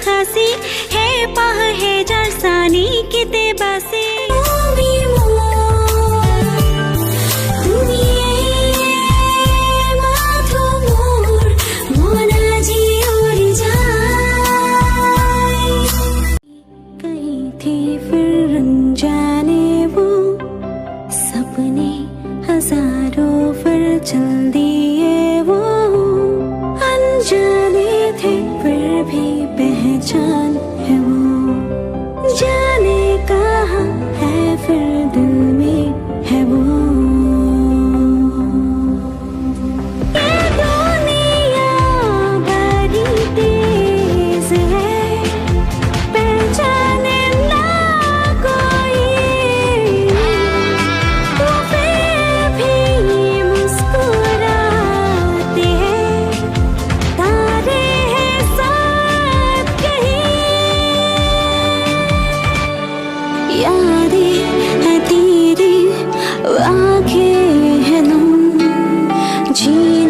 হাসি হে পাহ হে যার সানি কিতে বাসি हजारों पर चल दिए वो अनजाने थे फिर भी पहचान है वो जाने कहाँ है फिर दिल में है वो ये दुनिया बड़ी तेज है पहचाने ना कोई यादें है तेरी आंखें हैं नम जी